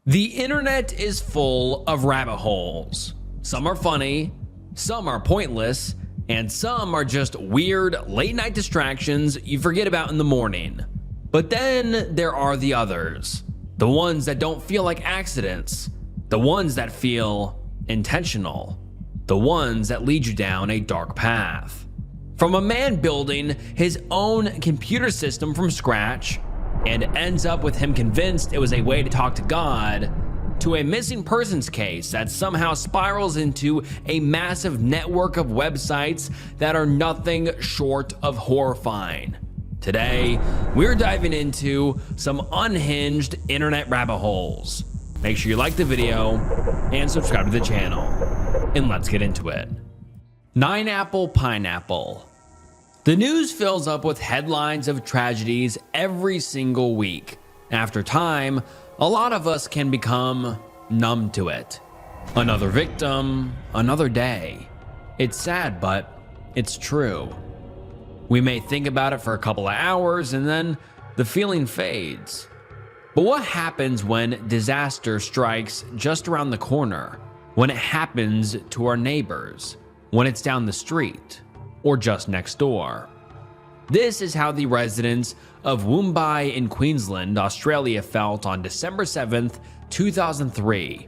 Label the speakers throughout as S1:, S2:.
S1: The internet is full of rabbit holes. Some are funny, some are pointless, and some are just weird late night distractions you forget about in the morning. But then there are the others, the ones that don't feel like accidents, the ones that feel intentional, the ones that lead you down a dark path. From a man building his own computer system from scratch and ends up with him convinced it was a way to talk to God, to a missing persons case that somehow spirals into a massive network of websites that are nothing short of horrifying. Today, we're diving into some unhinged internet rabbit holes. Make sure you like the video and subscribe to the channel, and let's get into it. 9-Apple Pineapple. The news fills up with headlines of tragedies every single week. After time, a lot of us can become numb to it. Another victim, another day. It's sad, but it's true. We may think about it for a couple of hours and then the feeling fades. But what happens when disaster strikes just around the corner? When it happens to our neighbors? When it's down the street? Or just next door? This is how the residents of Woombai in Queensland, Australia felt on December 7th, 2003.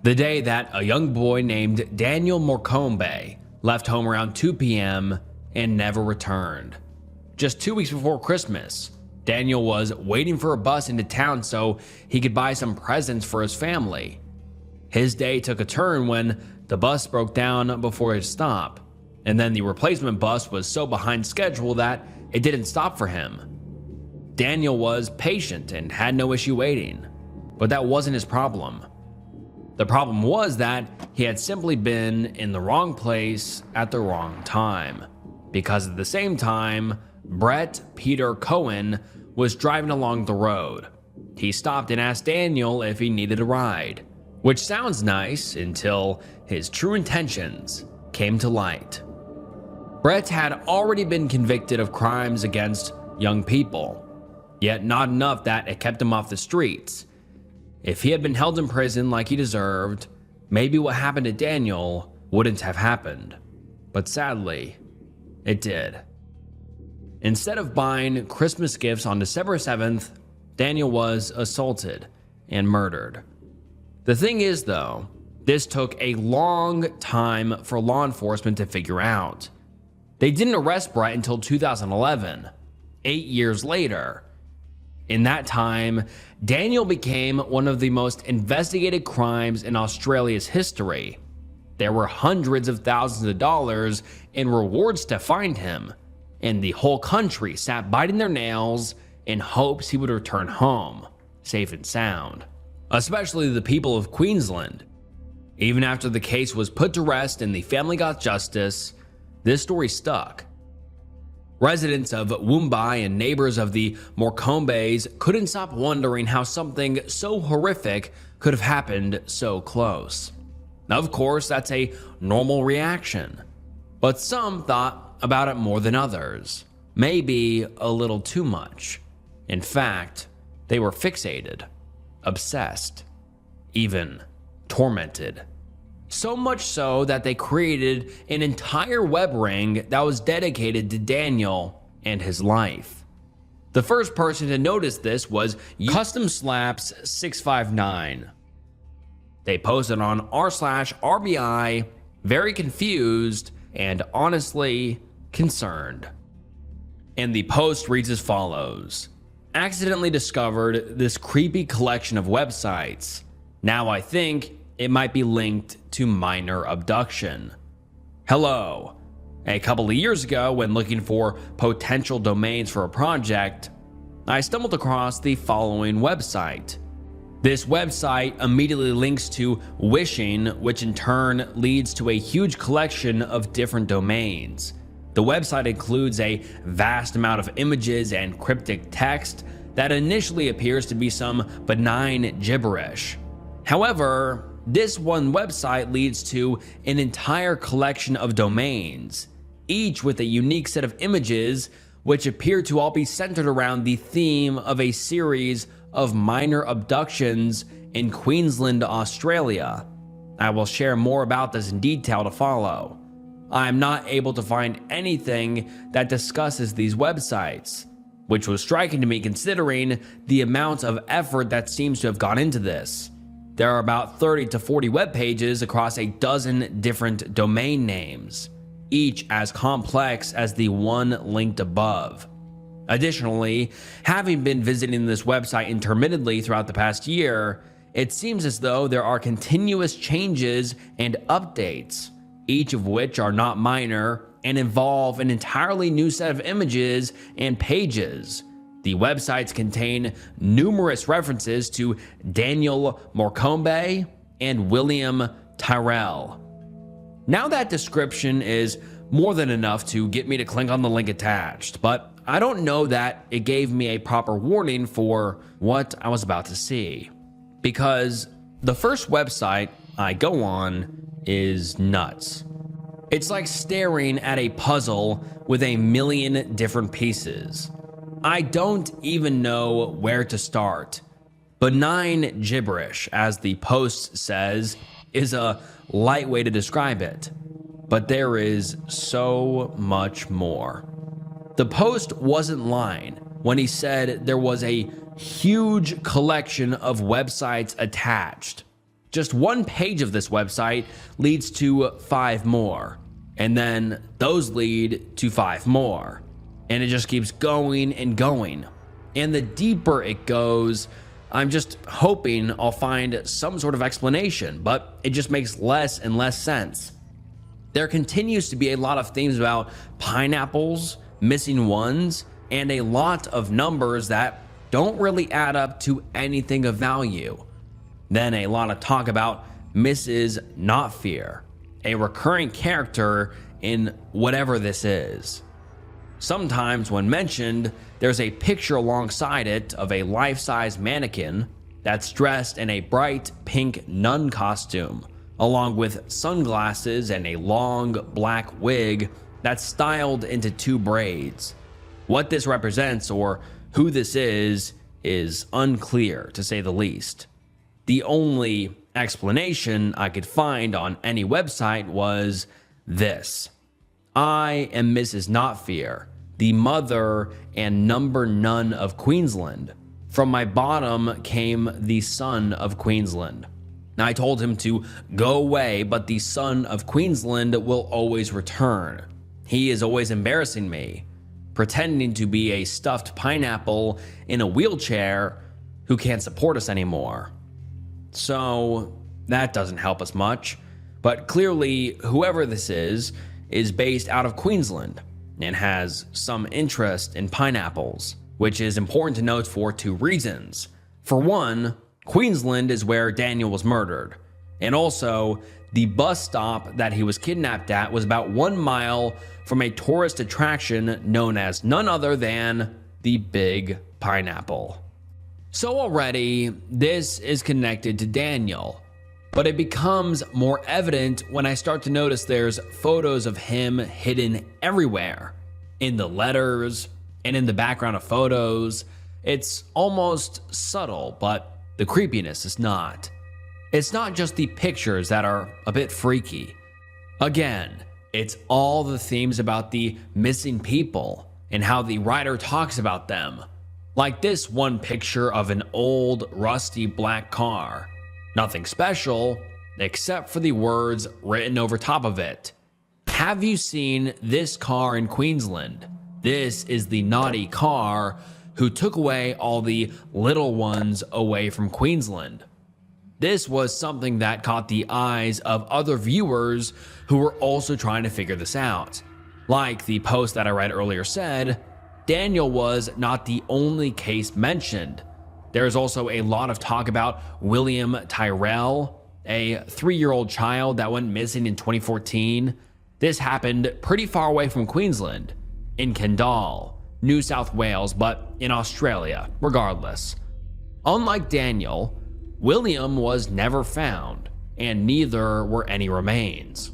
S1: The day that a young boy named Daniel Morcombe left home around 2 p.m. and never returned. Just 2 weeks before Christmas, Daniel was waiting for a bus into town so he could buy some presents for his family. His day took a turn when the bus broke down before his stop, and then the replacement bus was so behind schedule that it didn't stop for him. Daniel was patient and had no issue waiting, but that wasn't his problem. The problem was that he had simply been in the wrong place at the wrong time, because at the same time, Brett Peter Cohen was driving along the road. He stopped and asked Daniel if he needed a ride, which sounds nice until his true intentions came to light. Brett had already been convicted of crimes against young people, yet not enough that it kept him off the streets. If he had been held in prison like he deserved, maybe what happened to Daniel wouldn't have happened. But sadly, it did. Instead of buying Christmas gifts on December 7th, Daniel was assaulted and murdered. The thing is though, this took a long time for law enforcement to figure out. They didn't arrest Brett until 2011, 8 years later. In that time, Daniel became one of the most investigated crimes in Australia's history. There were hundreds of thousands of dollars in rewards to find him, and the whole country sat biting their nails in hopes he would return home, safe and sound. Especially the people of Queensland. Even after the case was put to rest and the family got justice, this story stuck. Residents of Woombai and neighbors of the Morcombes couldn't stop wondering how something so horrific could have happened so close. Now, of course, that's a normal reaction, but some thought about it more than others, maybe a little too much. In fact, they were fixated, obsessed, even tormented. So much so that they created an entire web ring that was dedicated to Daniel and his life. The first person to notice this was Custom Slaps 659. They posted on r/RBI, very confused and honestly concerned. And the post reads as follows: accidentally discovered this creepy collection of websites. Now I think it might be linked to minor abduction. Hello. A couple of years ago, when looking for potential domains for a project, I stumbled across the following website. This website immediately links to Wishing, which in turn leads to a huge collection of different domains. The website includes a vast amount of images and cryptic text that initially appears to be some benign gibberish. However, this one website leads to an entire collection of domains, each with a unique set of images which appear to all be centered around the theme of a series of minor abductions in Queensland, Australia. I will share more about this in detail to follow. I am not able to find anything that discusses these websites, which was striking to me considering the amount of effort that seems to have gone into this. There are about 30 to 40 web pages across a dozen different domain names, each as complex as the one linked above. Additionally, having been visiting this website intermittently throughout the past year, it seems as though there are continuous changes and updates, each of which are not minor and involve an entirely new set of images and pages. The websites contain numerous references to Daniel Morcombe and William Tyrrell. Now that description is more than enough to get me to click on the link attached, but I don't know that it gave me a proper warning for what I was about to see. Because the first website I go on is nuts. It's like staring at a puzzle with a million different pieces. I don't even know where to start. Benign gibberish, as the post says, is a light way to describe it. But there is so much more. The post wasn't lying when he said there was a huge collection of websites attached. Just one page of this website leads to 5 more, and then those lead to 5 more, and it just keeps going and going. And the deeper it goes, I'm just hoping I'll find some sort of explanation, but it just makes less and less sense. There continues to be a lot of themes about pineapples, missing ones, and a lot of numbers that don't really add up to anything of value. Then a lot of talk about Mrs. Not Fear, a recurring character in whatever this is. Sometimes when mentioned, there's a picture alongside it of a life-size mannequin that's dressed in a bright pink nun costume, along with sunglasses and a long black wig that's styled into 2 braids. What this represents or who this is unclear, to say the least. The only explanation I could find on any website was this: I am Mrs. Not Fear, the mother and number nun of Queensland. From my bottom came the son of Queensland. I told him to go away, but the son of Queensland will always return. He is always embarrassing me, pretending to be a stuffed pineapple in a wheelchair who can't support us anymore. So that doesn't help us much, but clearly whoever this is based out of Queensland and has some interest in pineapples, which is important to note for 2 reasons. For one, Queensland is where Daniel was murdered, and also the bus stop that he was kidnapped at was about 1 mile from a tourist attraction known as none other than the Big Pineapple. So already, this is connected to Daniel, but it becomes more evident when I start to notice there's photos of him hidden everywhere. In the letters, and in the background of photos. It's almost subtle, but the creepiness is not. It's not just the pictures that are a bit freaky. Again, it's all the themes about the missing people and how the writer talks about them. Like this one picture of an old, rusty black car. Nothing special, except for the words written over top of it. Have you seen this car in Queensland? This is the naughty car who took away all the little ones away from Queensland. This was something that caught the eyes of other viewers who were also trying to figure this out. Like the post that I read earlier said, Daniel was not the only case mentioned. There's also a lot of talk about William Tyrrell, a 3-year-old child that went missing in 2014. This happened pretty far away from Queensland, in Kendall, New South Wales, but in Australia, regardless. Unlike Daniel, William was never found, and neither were any remains.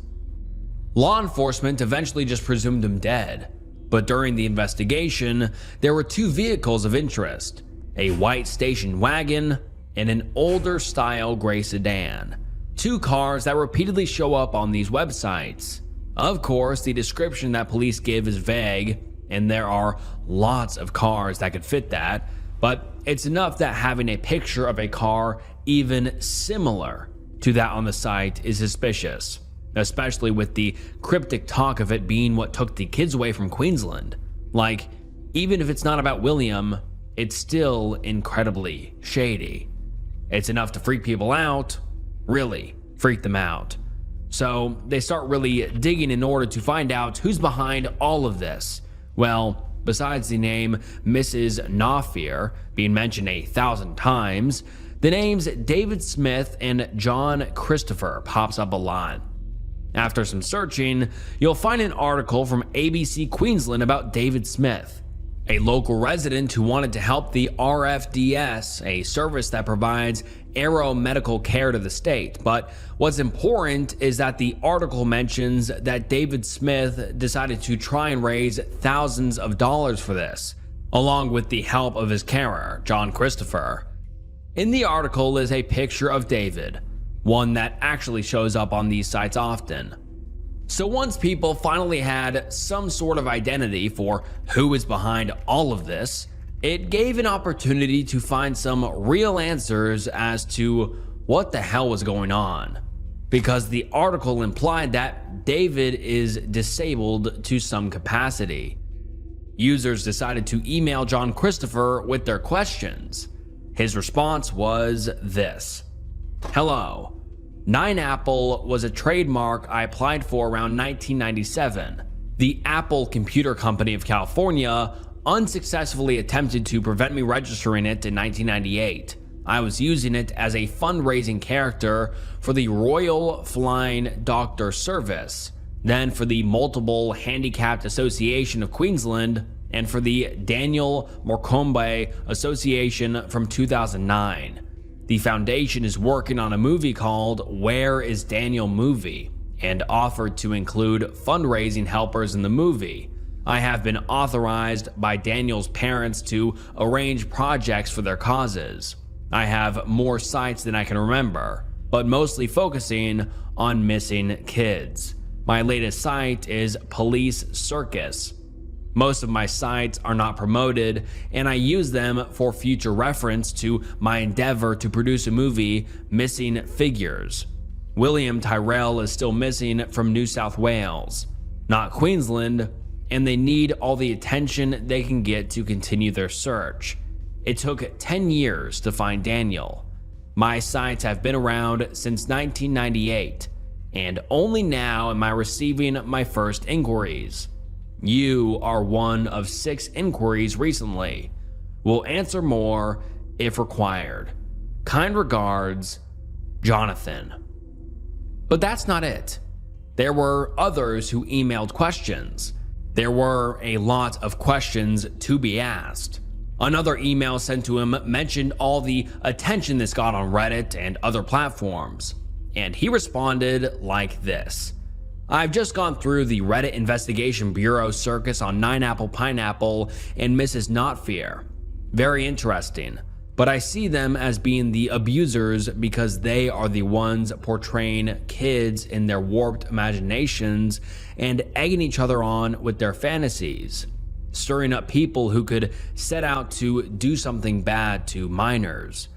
S1: Law enforcement eventually just presumed him dead, but during the investigation, there were 2 vehicles of interest, a white station wagon and an older style gray sedan. Two cars that repeatedly show up on these websites. Of course, the description that police give is vague, and there are lots of cars that could fit that, but it's enough that having a picture of a car even similar to that on the site is suspicious, especially with the cryptic talk of it being what took the kids away from Queensland. Like, even if it's not about William, it's still incredibly shady. It's enough to freak people out, really freak them out. So they start really digging in order to find out who's behind all of this. Well, besides the name Mrs. Knopfier being mentioned 1,000 times, the names David Smith and John Christopher pops up a lot. After some searching, you'll find an article from ABC Queensland about David Smith, a local resident who wanted to help the RFDS, a service that provides aeromedical care to the state. But what's important is that the article mentions that David Smith decided to try and raise thousands of dollars for this, along with the help of his carer, John Christopher. In the article is a picture of David, one that actually shows up on these sites often. So once people finally had some sort of identity for who is behind all of this, it gave an opportunity to find some real answers as to what the hell was going on. Because the article implied that David is disabled to some capacity. Users decided to email John Christopher with their questions. His response was this: "Hello. 9Apple was a trademark I applied for around 1997. The Apple Computer Company of California unsuccessfully attempted to prevent me registering it in 1998. I was using it as a fundraising character for the Royal Flying Doctor Service, then for the Multiple Handicapped Association of Queensland, and for the Daniel Morcombe Association from 2009. The foundation is working on a movie called Where is Daniel Movie, and offered to include fundraising helpers in the movie. I have been authorized by Daniel's parents to arrange projects for their causes. I have more sites than I can remember, but mostly focusing on missing kids. My latest site is Police Circus. Most of my sites are not promoted, and I use them for future reference to my endeavor to produce a movie, Missing Figures. William Tyrrell is still missing from New South Wales, not Queensland, and they need all the attention they can get to continue their search. It took 10 years to find Daniel. My sites have been around since 1998, and only now am I receiving my first inquiries. You are one of 6 inquiries recently. We'll answer more if required. Kind regards, Jonathan." But that's not it. There were others who emailed questions. There were a lot of questions to be asked. Another email sent to him mentioned all the attention this got on Reddit and other platforms, and he responded like this: "I've just gone through the Reddit Investigation Bureau circus on 9Apple Pineapple and Mrs. Knopfier. Very interesting, but I see them as being the abusers because they are the ones portraying kids in their warped imaginations and egging each other on with their fantasies, stirring up people who could set out to do something bad to minors.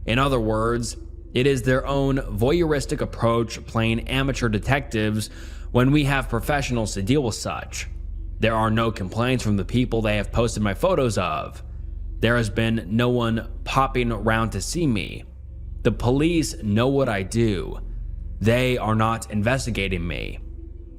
S1: In other words, it is their own voyeuristic approach playing amateur detectives when we have professionals to deal with such. There are no complaints from the people they have posted my photos of. There has been no one popping around to see me. The police know what I do. They are not investigating me.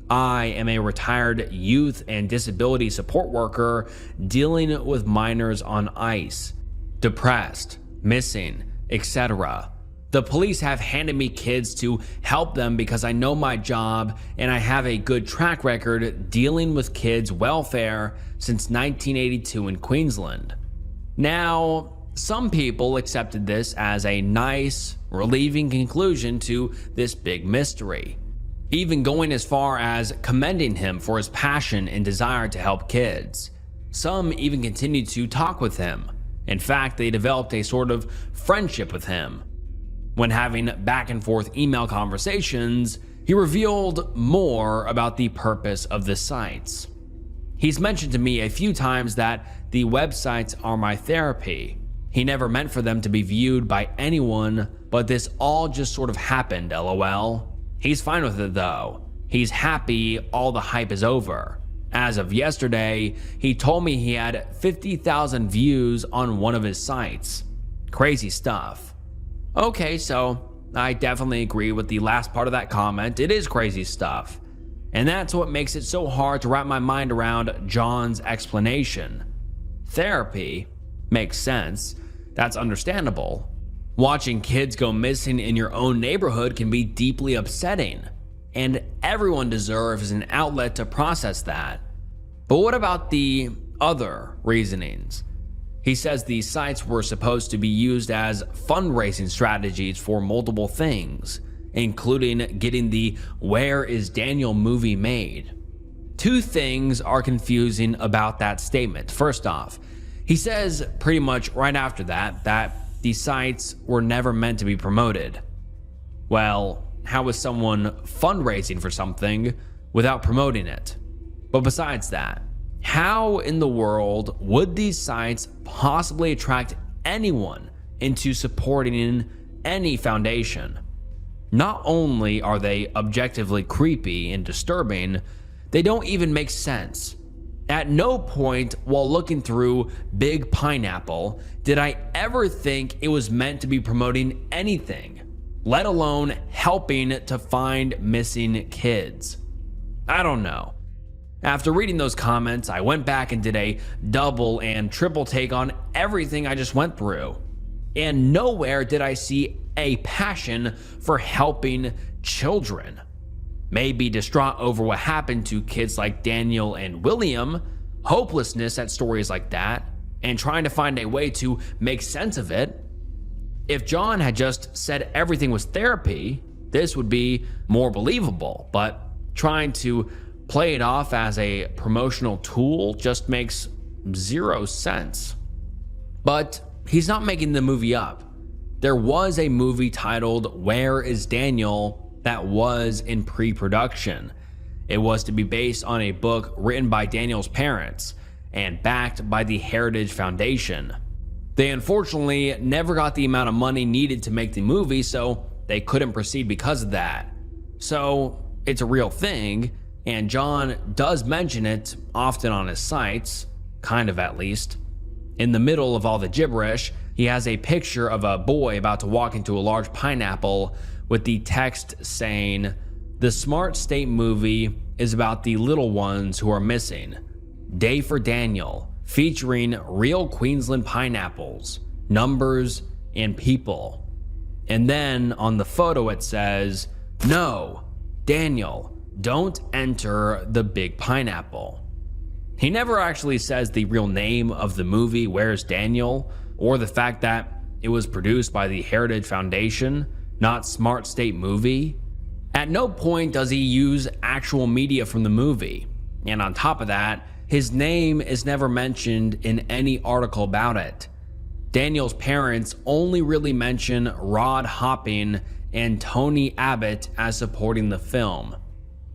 S1: I am a retired youth and disability support worker dealing with minors on ICE, depressed, missing, etc. The police have handed me kids to help them because I know my job and I have a good track record dealing with kids' welfare since 1982 in Queensland." Now, some people accepted this as a nice, relieving conclusion to this big mystery, even going as far as commending him for his passion and desire to help kids. Some even continued to talk with him, In fact, they developed a sort of friendship with him. When having back and forth email conversations, he revealed more about the purpose of the sites. He's mentioned to me a few times that the websites are my therapy. He never meant for them to be viewed by anyone, but this all just sort of happened, lol. He's fine with it though. He's happy all the hype is over. As of yesterday, he told me he had 50,000 views on one of his sites. Crazy stuff. Okay, so I definitely agree with the last part of that comment. It is crazy stuff. And that's what makes it so hard to wrap my mind around John's explanation. Therapy makes sense. That's understandable. Watching kids go missing in your own neighborhood can be deeply upsetting, and everyone deserves an outlet to process that. But what about the other reasonings? He says these sites were supposed to be used as fundraising strategies for multiple things, including getting the Where is Daniel movie made. Two things are confusing about that statement. First off, he says pretty much right after that these sites were never meant to be promoted. Well, how is someone fundraising for something without promoting it? But besides that, how in the world would these sites possibly attract anyone into supporting any foundation? Not only are they objectively creepy and disturbing, they don't even make sense. At no point while looking through Big Pineapple did I ever think it was meant to be promoting anything, let alone helping to find missing kids. I don't know. After reading those comments, I went back and did a double and triple take on everything I just went through. And nowhere did I see a passion for helping children. Maybe distraught over what happened to kids like Daniel and William, hopelessness at stories like that, and trying to find a way to make sense of it. If John had just said everything was therapy, this would be more believable, but trying to play it off as a promotional tool just makes zero sense. But he's not making the movie up. There was a movie titled Where is Daniel that was in pre-production. It was to be based on a book written by Daniel's parents and backed by the Heritage Foundation. They unfortunately never got the amount of money needed to make the movie, so they couldn't proceed because of that. So it's a real thing, and John does mention it often on his sites, kind of at least. In the middle of all the gibberish, he has a picture of a boy about to walk into a large pineapple with the text saying, "The Smart State movie is about the little ones who are missing. Day for Daniel, featuring real Queensland pineapples, numbers, and people." And then on the photo it says, "No, Daniel, don't enter the big pineapple." He never actually says the real name of the movie, Where's Daniel, or the fact that it was produced by the Heritage Foundation, not Smart State Movie. At no point does he use actual media from the movie. And on top of that, his name is never mentioned in any article about it. Daniel's parents only really mention Rod Hopping and Tony Abbott as supporting the film.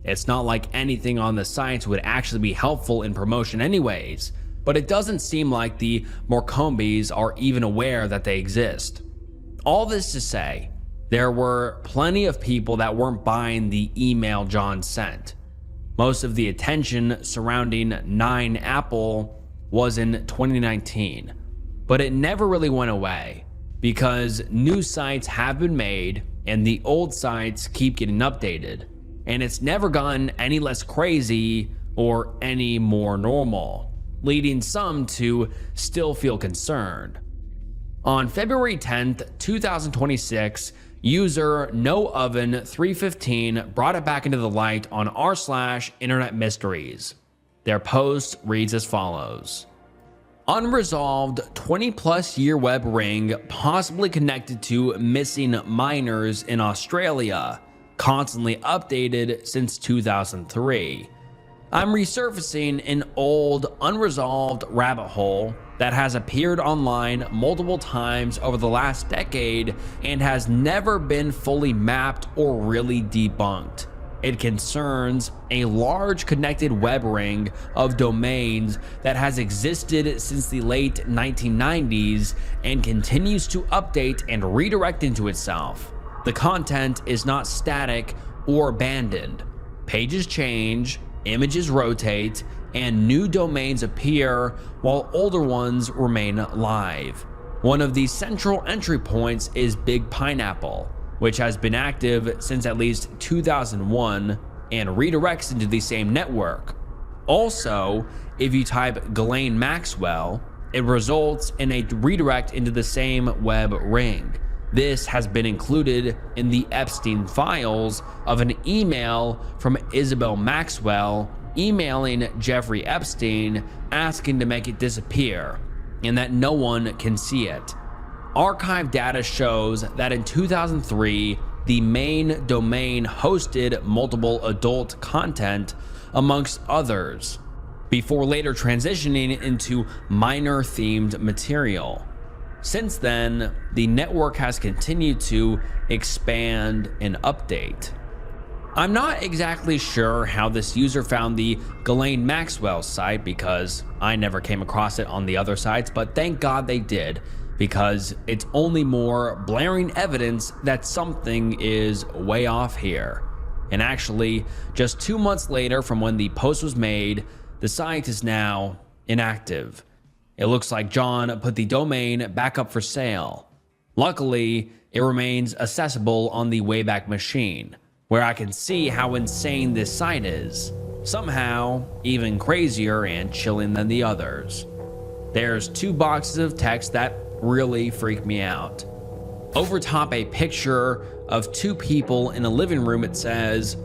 S1: It's not like anything on the sites would actually be helpful in promotion anyways, but it doesn't seem like the Morcombes are even aware that they exist. All this to say, there were plenty of people that weren't buying the email John sent. Most of the attention surrounding 9Apple was in 2019, but it never really went away because new sites have been made and the old sites keep getting updated, and it's never gotten any less crazy or any more normal, leading some to still feel concerned. On February 10th, 2026, user NoOven315 brought it back into the light on r/Internet Mysteries. Their post reads as follows. Unresolved 20-plus year web ring possibly connected to missing minors in Australia, constantly updated since 2003. I'm resurfacing an old unresolved rabbit hole that has appeared online multiple times over the last decade and has never been fully mapped or really debunked. It concerns a large connected web ring of domains that has existed since the late 1990s and continues to update and redirect into itself. The content is not static or abandoned. Pages change, images rotate, and new domains appear while older ones remain live. One of the central entry points is Big Pineapple, which has been active since at least 2001 and redirects into the same network. Also, if you type Ghislaine Maxwell, it results in a redirect into the same web ring. This has been included in the Epstein files of an email from Isabel Maxwell emailing Jeffrey Epstein asking to make it disappear and that no one can see it. Archive data shows that in 2003, the main domain hosted multiple adult content amongst others, before later transitioning into minor themed material. Since then, the network has continued to expand and update. I'm not exactly sure how this user found the Ghislaine Maxwell site because I never came across it on the other sites, but thank God they did, because it's only more blaring evidence that something is way off here. And actually, just 2 months later from when the post was made, the site is now inactive. It looks like John put the domain back up for sale. Luckily, it remains accessible on the Wayback Machine, where I can see how insane this site is. Somehow, even crazier and chilling than the others. There's 2 boxes of text that really freak me out. Over top a picture of 2 people in a living room, it says,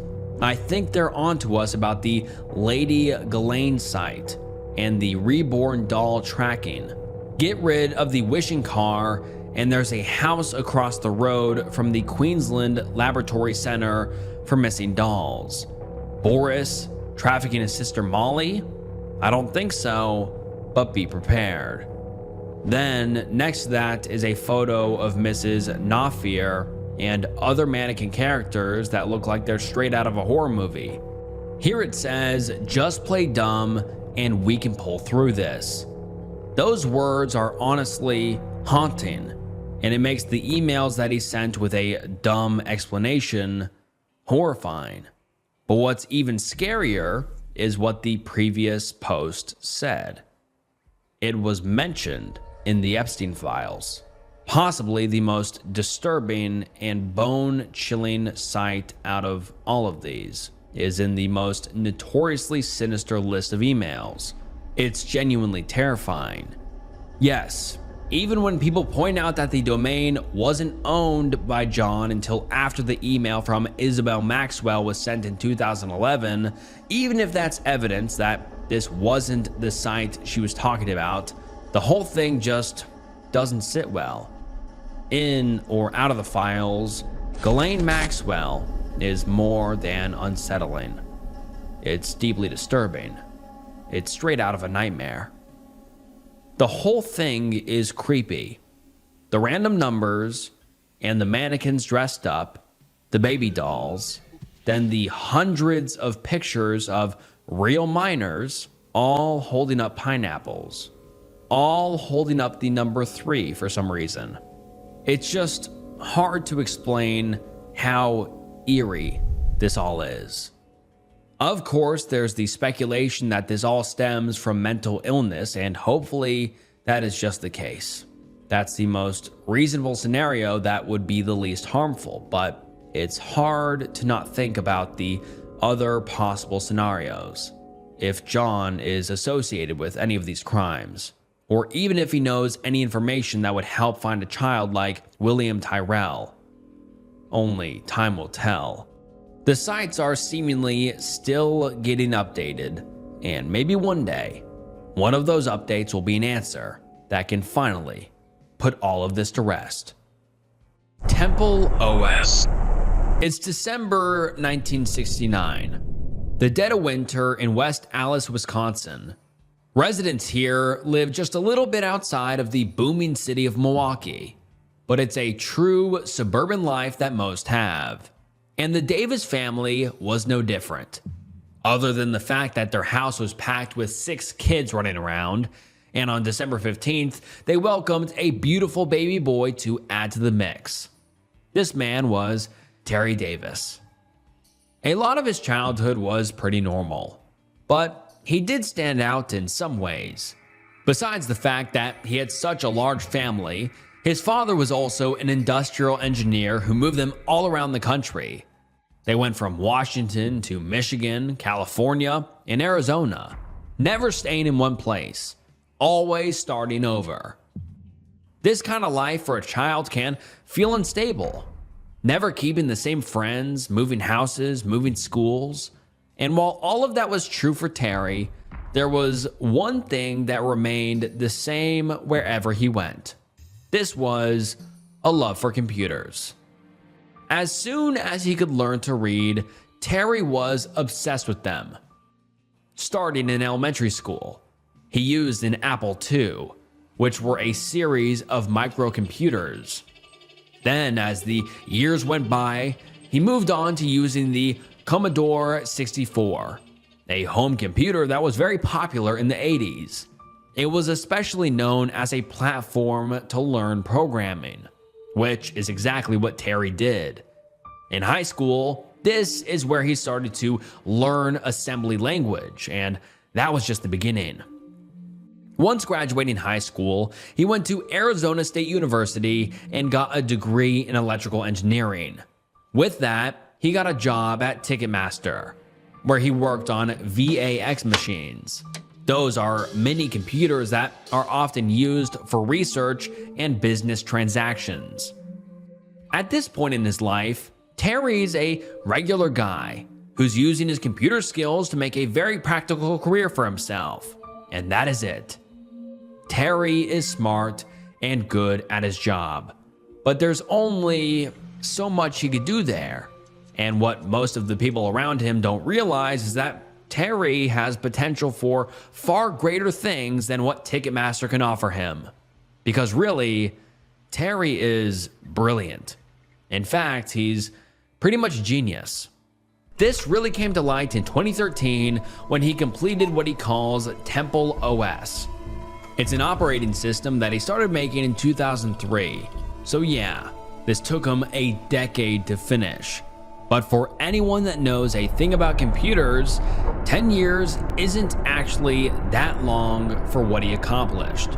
S1: "I think they're onto us about the Lady Ghislaine site and the reborn doll tracking. Get rid of the wishing car, and there's a house across the road from the Queensland Laboratory Center for Missing Dolls. Boris trafficking his sister Molly? I don't think so, but be prepared." Then next to that is a photo of Mrs. Nafier and other mannequin characters that look like they're straight out of a horror movie. Here it says, "Just play dumb and we can pull through this." Those words are honestly haunting, and it makes the emails that he sent with a dumb explanation horrifying. But what's even scarier is what the previous post said. It was mentioned in the Epstein files. Possibly the most disturbing and bone-chilling sight out of all of these is in the most notoriously sinister list of emails. It's genuinely terrifying. Yes, even when people point out that the domain wasn't owned by John until after the email from Isabel Maxwell was sent in 2011, even if that's evidence that this wasn't the site she was talking about, the whole thing just doesn't sit well. In or out of the files, Ghislaine Maxwell is more than unsettling. It's deeply disturbing. It's straight out of a nightmare. The whole thing is creepy. The random numbers and the mannequins dressed up, the baby dolls, then the hundreds of pictures of real minors all holding up pineapples, all holding up the number 3 for some reason. It's just hard to explain how eerie this all is. Of course, there's the speculation that this all stems from mental illness, and hopefully that is just the case. That's the most reasonable scenario that would be the least harmful, but it's hard to not think about the other possible scenarios. If John is associated with any of these crimes, or even if he knows any information that would help find a child like William Tyrell. Only time will tell. The sites are seemingly still getting updated, and maybe one day, one of those updates will be an answer that can finally put all of this to rest. Temple OS. It's December 1969. The dead of winter in West Allis, Wisconsin. Residents here live just a little bit outside of the booming city of Milwaukee, but it's a true suburban life that most have. And the Davis family was no different. Other than the fact that their house was packed with 6 kids running around, and on December 15th, they welcomed a beautiful baby boy to add to the mix. This man was Terry Davis. A lot of his childhood was pretty normal, but he did stand out in some ways. Besides the fact that he had such a large family, his father was also an industrial engineer who moved them all around the country. They went from Washington to Michigan, California, and Arizona, never staying in one place, always starting over. This kind of life for a child can feel unstable, never keeping the same friends, moving houses, moving schools. And while all of that was true for Terry, there was one thing that remained the same wherever he went. This was a love for computers. As soon as he could learn to read, Terry was obsessed with them. Starting in elementary school, he used an Apple II, which were a series of microcomputers. Then, as the years went by, he moved on to using the Commodore 64, a home computer that was very popular in the 80s. It was especially known as a platform to learn programming, which is exactly what Terry did. In high school, this is where he started to learn assembly language, and that was just the beginning. Once graduating high school, he went to Arizona State University and got a degree in electrical engineering. With that, he got a job at Ticketmaster, where he worked on VAX machines. Those are mini computers that are often used for research and business transactions. At this point in his life, Terry's a regular guy who's using his computer skills to make a very practical career for himself. And that is it. Terry is smart and good at his job, but there's only so much he could do there. And what most of the people around him don't realize is that Terry has potential for far greater things than what Ticketmaster can offer him. Because really, Terry is brilliant. In fact, he's pretty much genius. This really came to light in 2013 when he completed what he calls Temple OS. It's an operating system that he started making in 2003. So yeah, this took him a decade to finish. But for anyone that knows a thing about computers, 10 years isn't actually that long for what he accomplished.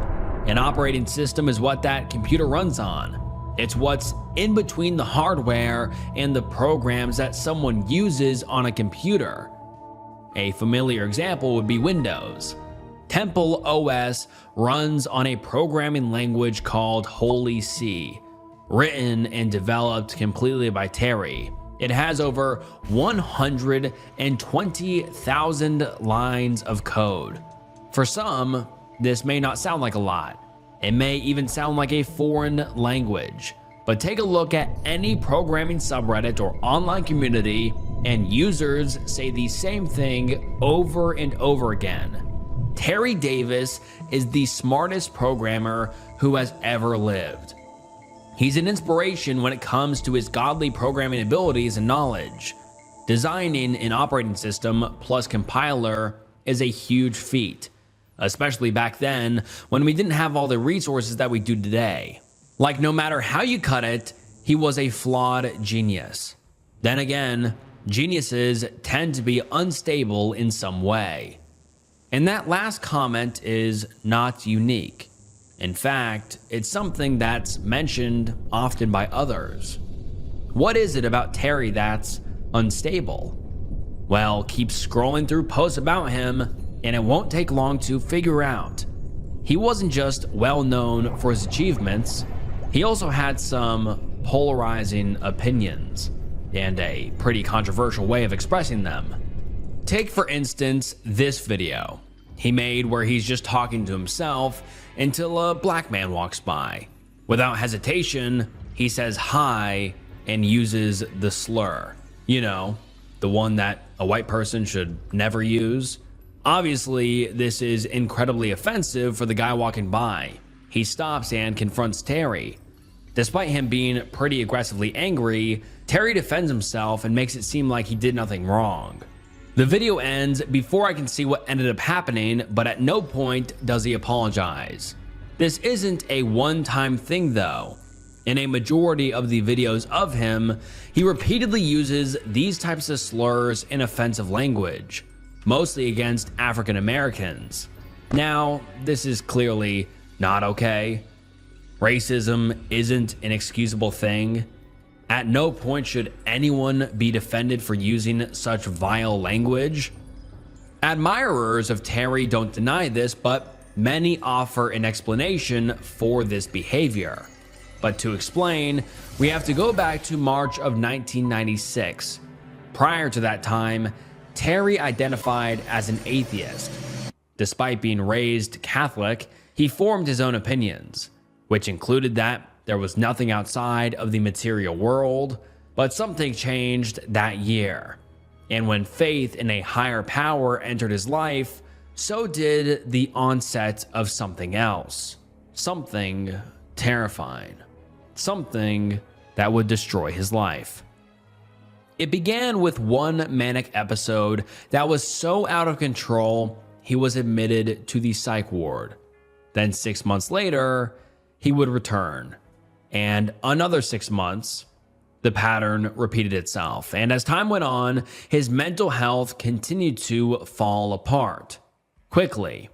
S1: An operating system is what that computer runs on. It's what's in between the hardware and the programs that someone uses on a computer. A familiar example would be Windows. Temple OS runs on a programming language called Holy C, written and developed completely by Terry. It has over 120,000 lines of code. For some, this may not sound like a lot. It may even sound like a foreign language. But take a look at any programming subreddit or online community, and users say the same thing over and over again. Terry Davis is the smartest programmer who has ever lived. He's an inspiration when it comes to his godly programming abilities and knowledge. Designing an operating system plus compiler is a huge feat, especially back then when we didn't have all the resources that we do today. Like, no matter how you cut it, he was a flawed genius. Then again, geniuses tend to be unstable in some way. And that last comment is not unique. In fact, it's something that's mentioned often by others. What is it about Terry that's unstable? Well, keep scrolling through posts about him, and it won't take long to figure out. He wasn't just well known for his achievements, he also had some polarizing opinions, and a pretty controversial way of expressing them. Take, for instance, this video he made where he's just talking to himself until a black man walks by. Without hesitation, he says hi and uses the slur. You know, the one that a white person should never use. Obviously, this is incredibly offensive for the guy walking by. He stops and confronts Terry. Despite him being pretty aggressively angry, Terry defends himself and makes it seem like he did nothing wrong. The video ends before I can see what ended up happening, but at no point does he apologize. This isn't a one-time thing though. In a majority of the videos of him, he repeatedly uses these types of slurs in offensive language, mostly against African Americans. Now, this is clearly not okay. Racism isn't an excusable thing. At no point should anyone be defended for using such vile language. Admirers of Terry don't deny this, but many offer an explanation for this behavior. But to explain, we have to go back to March of 1996. Prior to that time, Terry identified as an atheist. Despite being raised Catholic, he formed his own opinions, which included that there was nothing outside of the material world, but something changed that year. And when faith in a higher power entered his life, so did the onset of something else. Something terrifying. Something that would destroy his life. It began with one manic episode that was so out of control, he was admitted to the psych ward. Then 6 months later, he would return. And another 6 months, the pattern repeated itself. And as time went on, his mental health continued to fall apart. Quickly,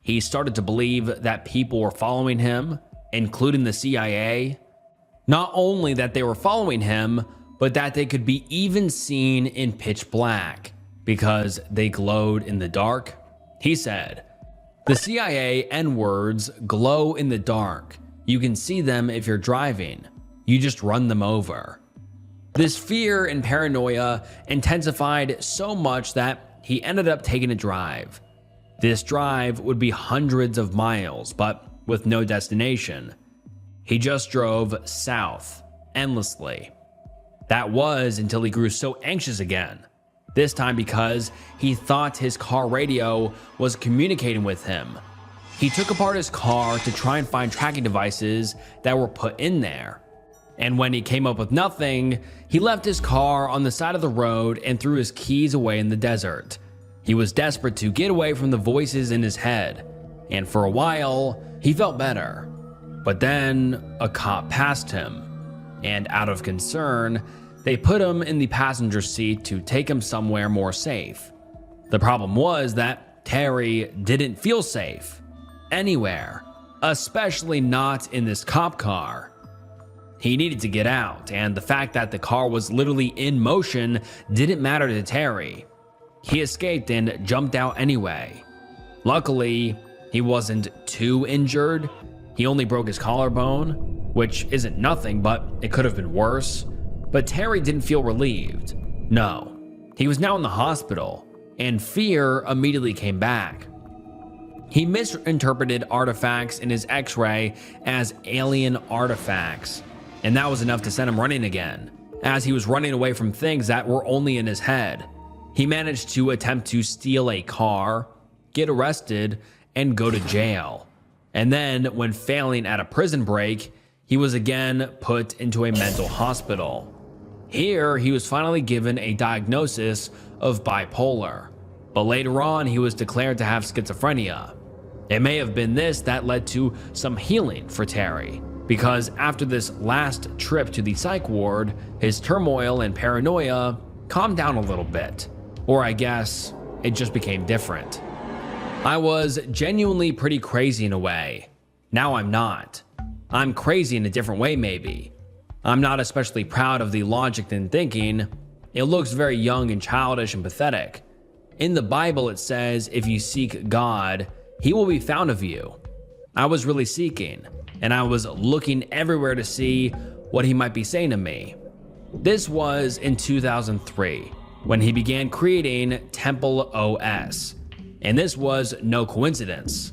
S1: he started to believe that people were following him, including the CIA. Not only that they were following him, but that they could be even seen in pitch black because they glowed in the dark. He said, "The CIA N-words glow in the dark. You can see them if you're driving. You just run them over." This fear and paranoia intensified so much that he ended up taking a drive. This drive would be hundreds of miles, but with no destination. He just drove south, endlessly. That was until he grew so anxious again. This time because he thought his car radio was communicating with him. He took apart his car to try and find tracking devices that were put in there. And when he came up with nothing, he left his car on the side of the road and threw his keys away in the desert. He was desperate to get away from the voices in his head, and for a while, he felt better. But then a cop passed him, and out of concern, they put him in the passenger seat to take him somewhere more safe. The problem was that Terry didn't feel safe anywhere, especially not in this cop car. He needed to get out, and the fact that the car was literally in motion didn't matter to Terry. He escaped and jumped out anyway. Luckily, he wasn't too injured. He only broke his collarbone, which isn't nothing, but it could have been worse. But Terry didn't feel relieved. No, he was now in the hospital, and fear immediately came back. He misinterpreted artifacts in his x-ray as alien artifacts, and that was enough to send him running again, as he was running away from things that were only in his head. He managed to attempt to steal a car, get arrested, and go to jail. And then, when failing at a prison break, he was again put into a mental hospital. Here, he was finally given a diagnosis of bipolar, but later on, he was declared to have schizophrenia. It may have been this that led to some healing for Terry, because after this last trip to the psych ward, his turmoil and paranoia calmed down a little bit. Or I guess, it just became different. I was genuinely pretty crazy in a way. Now I'm not. I'm crazy in a different way maybe. I'm not especially proud of the logic and thinking. It looks very young and childish and pathetic. In the Bible it says if you seek God, he will be found of you. I was really seeking, and I was looking everywhere to see what he might be saying to me. This was in 2003, when he began creating Temple OS, and this was no coincidence.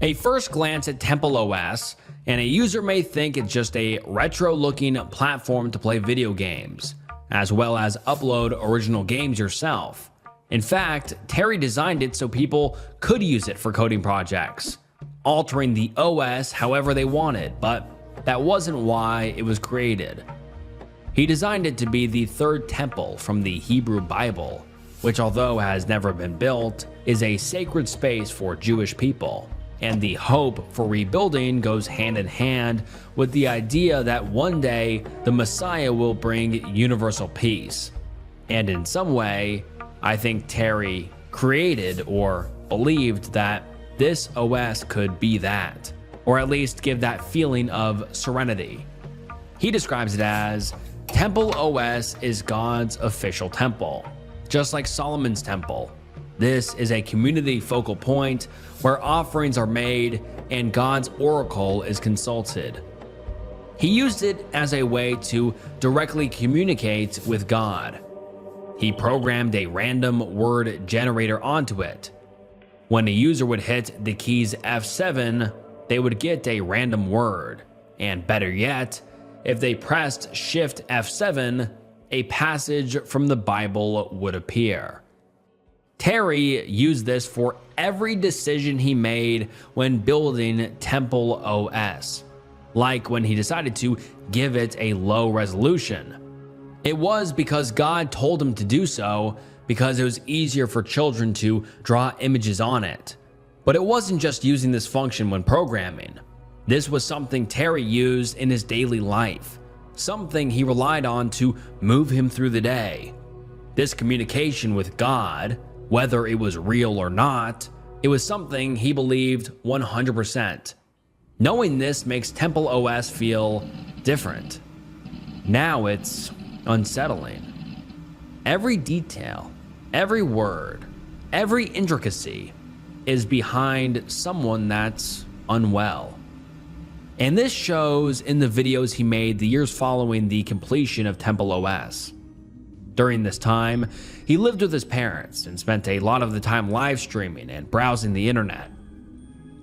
S1: A first glance at Temple OS, and a user may think it's just a retro-looking platform to play video games, as well as upload original games yourself. In fact, Terry designed it so people could use it for coding projects, altering the OS however they wanted, but that wasn't why it was created. He designed it to be the third temple from the Hebrew Bible, which, although has never been built, is a sacred space for Jewish people. And the hope for rebuilding goes hand in hand with the idea that one day the Messiah will bring universal peace. And in some way, I think Terry created or believed that this OS could be that, or at least give that feeling of serenity. He describes it as, Temple OS is God's official temple, just like Solomon's temple. This is a community focal point where offerings are made and God's oracle is consulted. He used it as a way to directly communicate with God. He programmed a random word generator onto it. When a user would hit the keys F7, they would get a random word, and better yet, if they pressed Shift F7, a passage from the Bible would appear. Terry used this for every decision he made when building Temple OS, like when he decided to give it a low resolution. It was because God told him to do so, because it was easier for children to draw images on it. But it wasn't just using this function when programming. This was something Terry used in his daily life, something he relied on to move him through the day. This communication with God, whether it was real or not, it was something he believed 100%. Knowing this makes Temple OS feel different. Now it's unsettling. Every detail, every word, every intricacy is behind someone that's unwell. And this shows in the videos he made the years following the completion of Temple OS. During this time, he lived with his parents and spent a lot of the time live streaming and browsing the internet.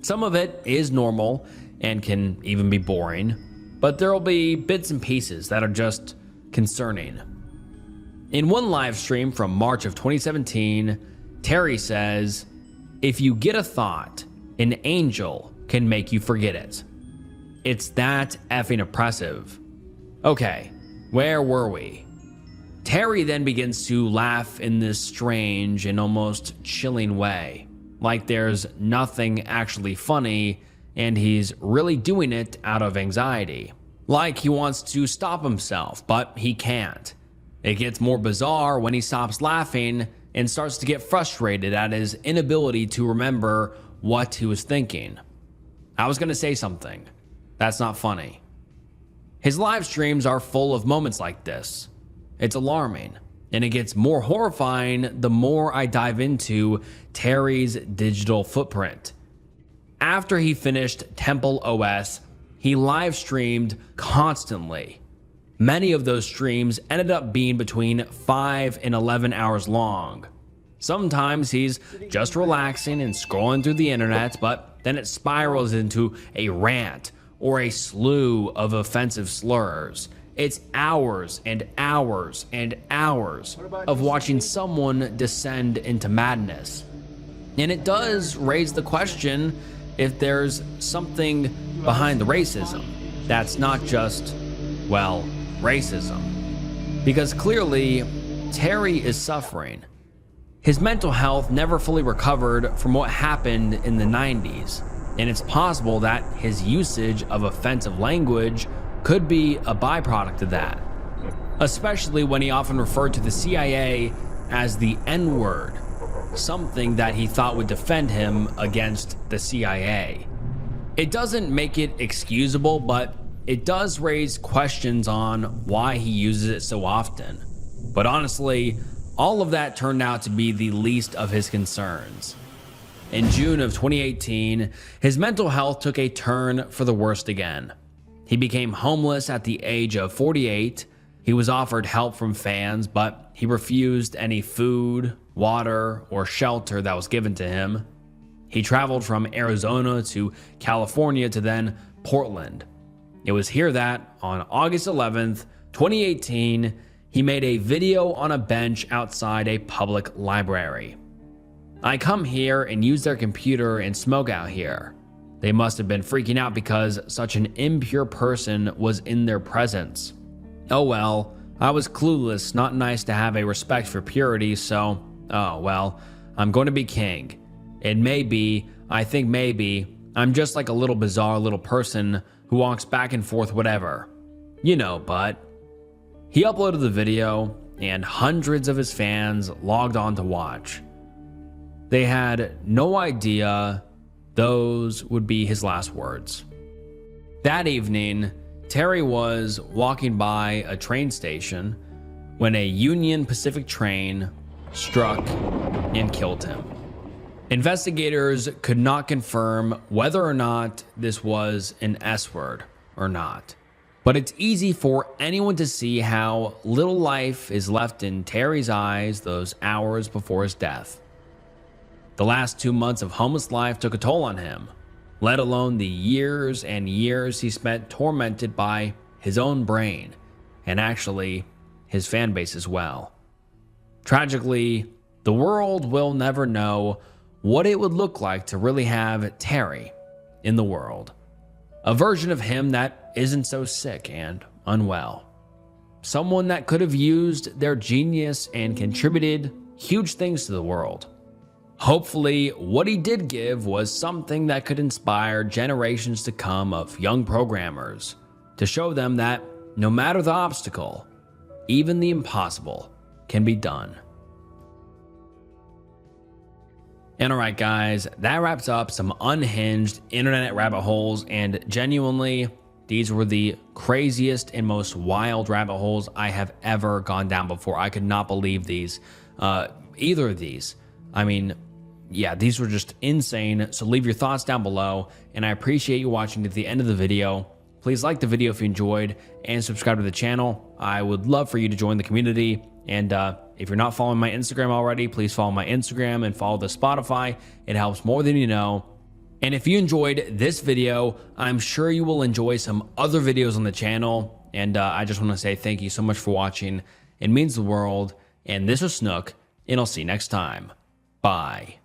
S1: Some of it is normal and can even be boring, but there'll be bits and pieces that are just concerning. In one live stream from March of 2017, Terry says, "If you get a thought, an angel can make you forget it. It's that effing oppressive." Okay, where were we? Terry then begins to laugh in this strange and almost chilling way, like there's nothing actually funny and he's really doing it out of anxiety. Like he wants to stop himself, but he can't. It gets more bizarre when he stops laughing and starts to get frustrated at his inability to remember what he was thinking. I was gonna say something. That's not funny. His live streams are full of moments like this. It's alarming, and it gets more horrifying the more I dive into Terry's digital footprint. After he finished Temple OS, he live streamed constantly. Many of those streams ended up being between 5 and 11 hours long. Sometimes he's just relaxing and scrolling through the internet, but then it spirals into a rant or a slew of offensive slurs. It's hours and hours and hours of watching someone descend into madness. And it does raise the question if there's something behind the racism that's not just, well, racism. Because clearly, Terry is suffering. His mental health never fully recovered from what happened in the 90s, and it's possible that his usage of offensive language could be a byproduct of that, especially when he often referred to the CIA as the N-word, something that he thought would defend him against the CIA. It doesn't make it excusable, but it does raise questions on why he uses it so often. But honestly, all of that turned out to be the least of his concerns. In June of 2018, his mental health took a turn for the worst again. He became homeless at the age of 48. He was offered help from fans, but he refused any food, water, or shelter that was given to him. He traveled from Arizona to California to then Portland. It was here that, on August 11th, 2018, He made a video on a bench outside a public library. I come here and use their computer and smoke out here. They must have been freaking out because such an impure person was in their presence. Oh well, I was clueless, not nice to have a respect for purity, so, oh well, I'm going to be king. And maybe, I think maybe, I'm just like a little bizarre little person who walks back and forth whatever. You know, but. He uploaded the video, and hundreds of his fans logged on to watch. They had no idea those would be his last words. That evening, Terry was walking by a train station when a Union Pacific train struck and killed him. Investigators could not confirm whether or not this was an S word or not, but it's easy for anyone to see how little life is left in Terry's eyes those hours before his death. The last 2 months of homeless life took a toll on him, let alone the years and years he spent tormented by his own brain, and actually his fan base as well. Tragically, the world will never know what it would look like to really have Terry in the world. A version of him that isn't so sick and unwell. Someone that could have used their genius and contributed huge things to the world. Hopefully, what he did give was something that could inspire generations to come of young programmers to show them that no matter the obstacle, even the impossible can be done. And alright guys, that wraps up some unhinged internet rabbit holes, and genuinely, these were the craziest and most wild rabbit holes I have ever gone down before. I could not believe these, either of these. I mean, yeah, these were just insane. So leave your thoughts down below, and I appreciate you watching to the end of the video. Please like the video if you enjoyed, and subscribe to the channel. I would love for you to join the community. And if you're not following my Instagram already, please follow my Instagram and follow the Spotify. It helps more than you know. And if you enjoyed this video, I'm sure you will enjoy some other videos on the channel. And I just want to say thank you so much for watching. It means the world. And this was Snook, and I'll see you next time. Bye.